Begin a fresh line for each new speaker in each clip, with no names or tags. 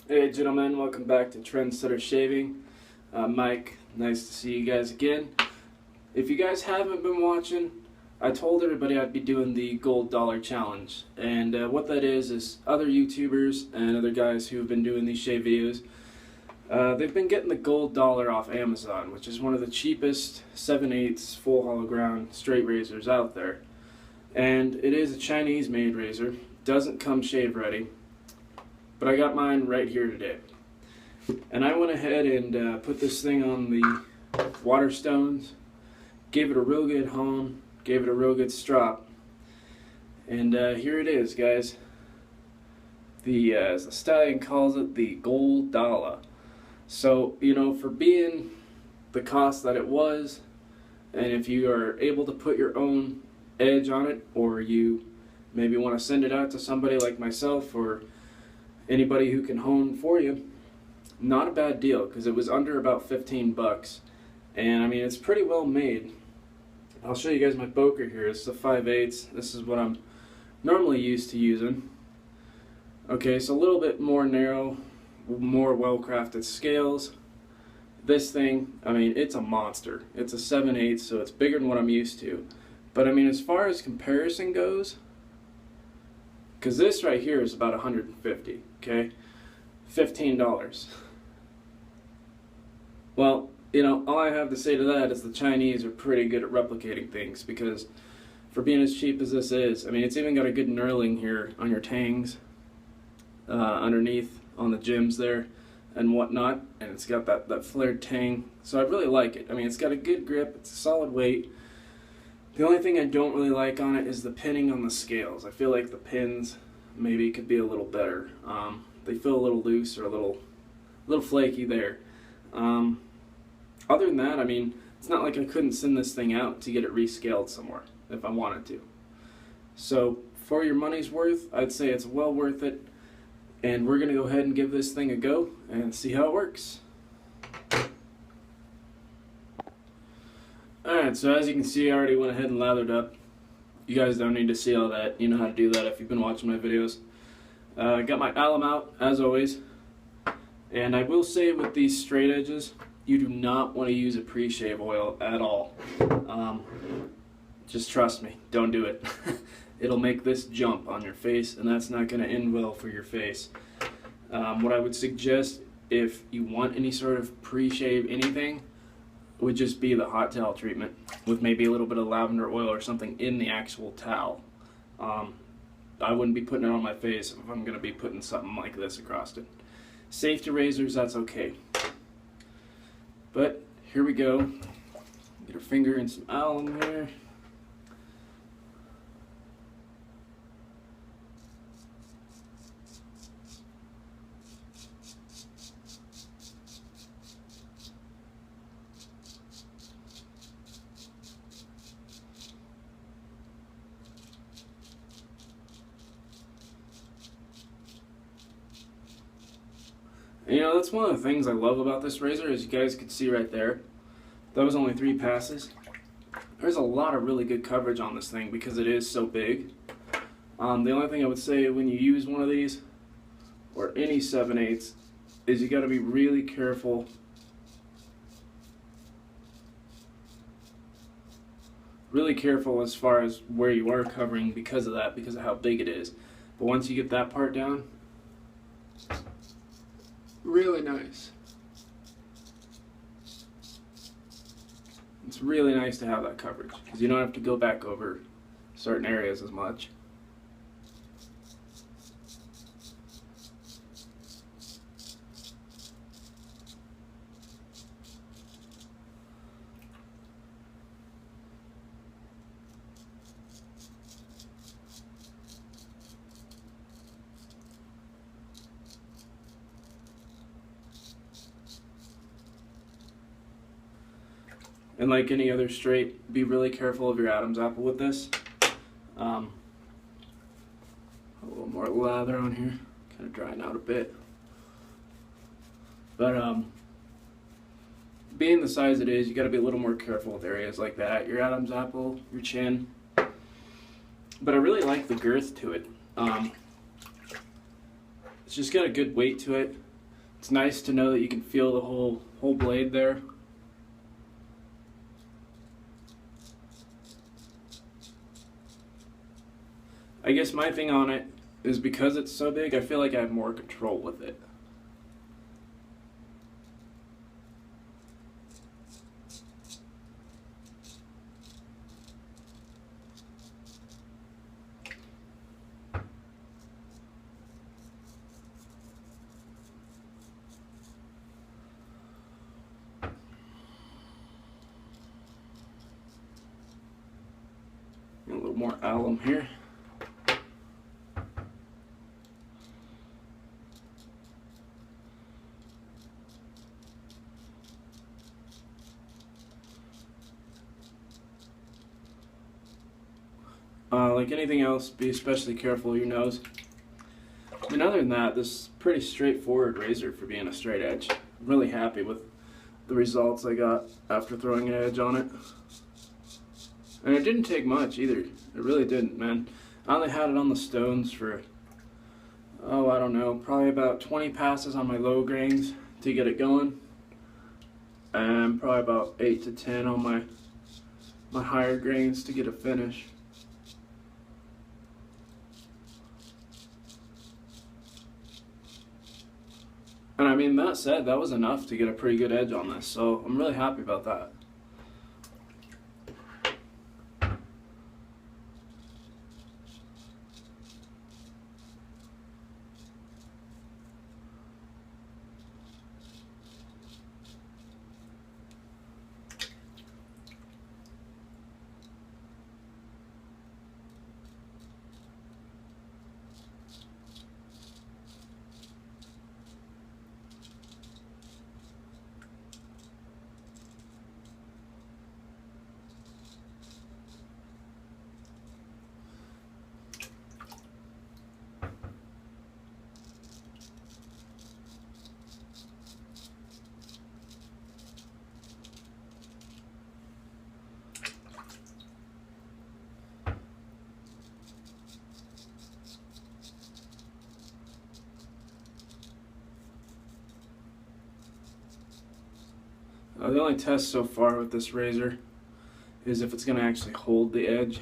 Hey gentlemen, welcome back to Trendsetter Shaving. Mike, nice to see you guys again. If you guys haven't been watching, I told everybody I'd be doing the gold dollar challenge. And what that is other YouTubers and other guys who have been doing these shave videos, they've been getting the gold dollar off Amazon, which is one of the cheapest 7/8 full hollow ground straight razors out there. And it is a Chinese made razor, doesn't come shave ready. But I got mine right here today. And I went ahead and put this thing on the water stones, gave it a real good hone, gave it a real good strop. And here it is, guys. As the stallion calls it, the gold dollar. So, you know, for being the cost that it was, and if you are able to put your own edge on it, or you maybe want to send it out to somebody like myself, or anybody who can hone for you, not a bad deal, because it was under about 15 bucks. And I mean, it's pretty well made. I'll show you guys my boker here. It's a 5/8. This is what I'm normally used to using. Okay, so a little bit more narrow, more well-crafted scales. This thing, I mean, it's a monster. It's a 7/8, so it's bigger than what I'm used to. But I mean, as far as comparison goes, because this right here is about 150, okay? $15. Well, you know, all I have to say to that is the Chinese are pretty good at replicating things, because for being as cheap as this is, I mean, it's even got a good knurling here on your tangs, underneath on the gems there and whatnot, and it's got that flared tang, so I really like it. I mean, it's got a good grip, it's a solid weight. The only thing I don't really like on it is the pinning on the scales. I feel like the pins maybe could be a little better. They feel a little loose or a little flaky there. Other than that, I mean, it's not like I couldn't send this thing out to get it rescaled somewhere if I wanted to. So for your money's worth, I'd say it's well worth it. And we're going to go ahead and give this thing a go and see how it works. Alright, so as you can see, I already went ahead and lathered up. You guys don't need to see all that. You know how to do that if you've been watching my videos. Got my alum out, as always. And I will say with these straight edges, you do not want to use a pre-shave oil at all. Just trust me, don't do it. It'll make this jump on your face, and that's not going to end well for your face. What I would suggest, if you want any sort of pre-shave anything, would just be the hot towel treatment with maybe a little bit of lavender oil or something in the actual towel. I wouldn't be putting it on my face if I'm going to be putting something like this across it. Safety razors, that's okay. But here we go. Get our finger in some alum here. You know, that's one of the things I love about this razor, as you guys can see right there. That was only 3 passes. There's a lot of really good coverage on this thing because it is so big. The only thing I would say when you use one of these, or any 7/8, is you got to be really careful. Really careful as far as where you are covering because of that, because of how big it is. But once you get that part down, really nice. It's really nice to have that coverage because you don't have to go back over certain areas as much. And like any other straight, be really careful of your Adam's apple with this. A little more lather on here, kind of drying out a bit. But being the size it is, you got to be a little more careful with areas like that. Your Adam's apple, your chin. But I really like the girth to it. It's just got a good weight to it. It's nice to know that you can feel the whole blade there. I guess my thing on it is because it's so big, I feel like I have more control with it. A little more alum here. Like anything else, be especially careful of your nose. I mean, other than that, this is a pretty straightforward razor for being a straight edge. I'm really happy with the results I got after throwing an edge on it. And it didn't take much either. It really didn't, man. I only had it on the stones for, oh, I don't know, probably about 20 passes on my low grains to get it going. And probably about 8 to 10 on my higher grains to get a finish. And I mean, that said, that was enough to get a pretty good edge on this, so I'm really happy about that. The only test so far with this razor is if it's going to actually hold the edge.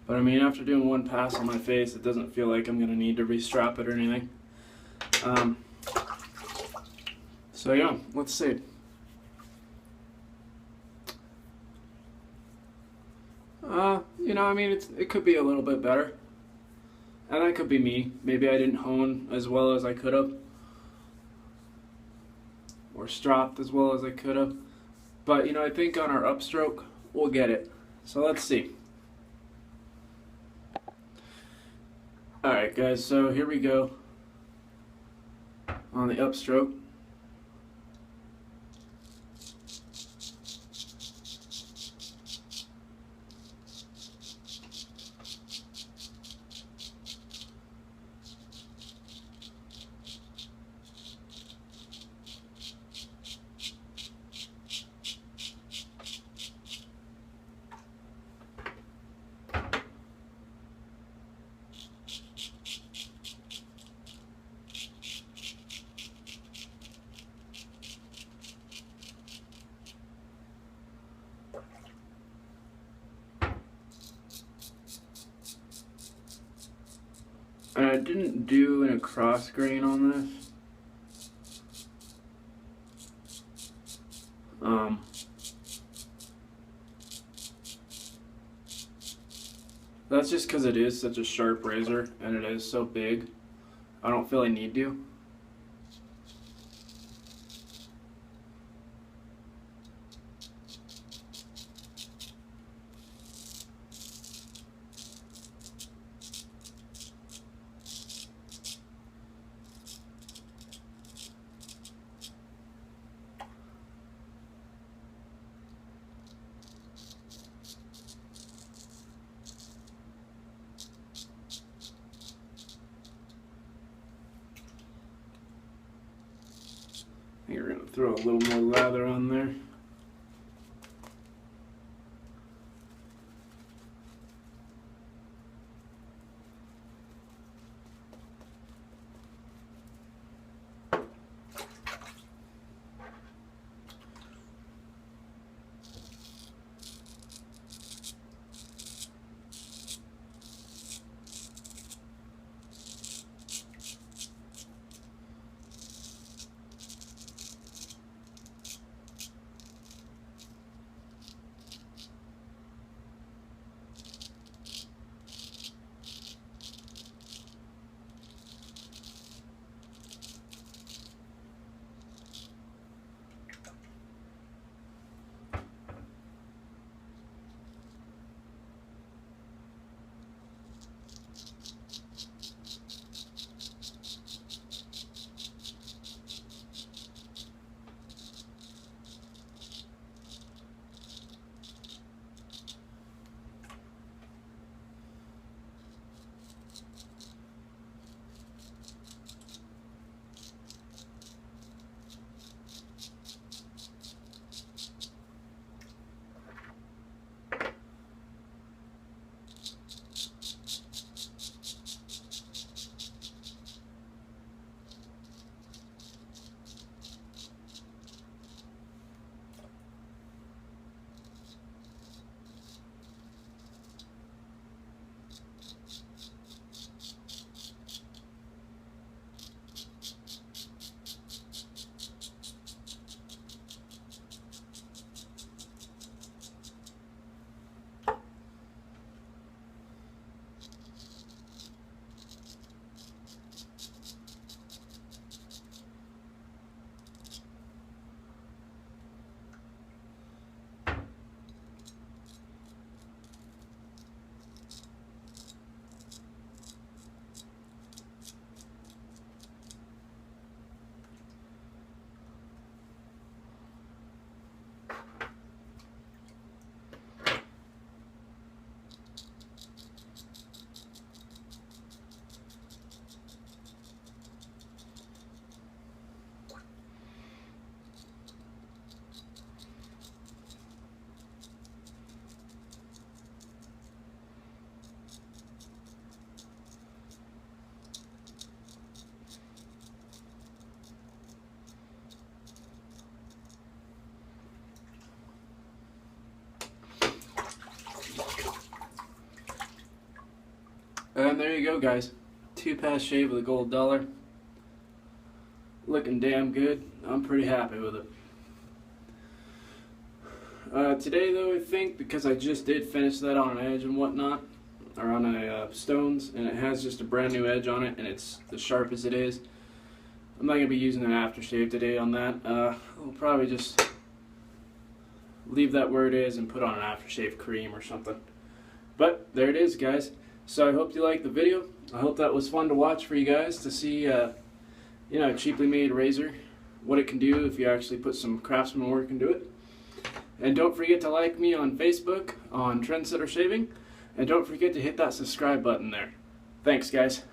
But I mean, after doing one pass on my face, it doesn't feel like I'm going to need to restrap it or anything. So yeah, let's see. You know, I mean, it could be a little bit better. And that could be me. Maybe I didn't hone as well as I could have. Or stropped as well as I could have. But, you know, I think on our upstroke, we'll get it. So let's see. Alright guys, so here we go on the upstroke. And I didn't do an across grain on this. That's just because it is such a sharp razor and it is so big. I don't feel I need to. You're going to throw a little more lather on there. there you go, guys. 2-pass shave with a gold dollar. Looking damn good. I'm pretty happy with it. Today though, I think, because I just did finish that on an edge and whatnot, or on a stones, and it has just a brand new edge on it, and it's as sharp as it is, I'm not going to be using an aftershave today on that. I'll probably just leave that where it is and put on an aftershave cream or something. But there it is, guys. So I hope you liked the video. I hope that was fun to watch for you guys to see, you know, a cheaply made razor, what it can do if you actually put some craftsman work into it. And don't forget to like me on Facebook on Trendsetter Shaving, and don't forget to hit that subscribe button there. Thanks, guys.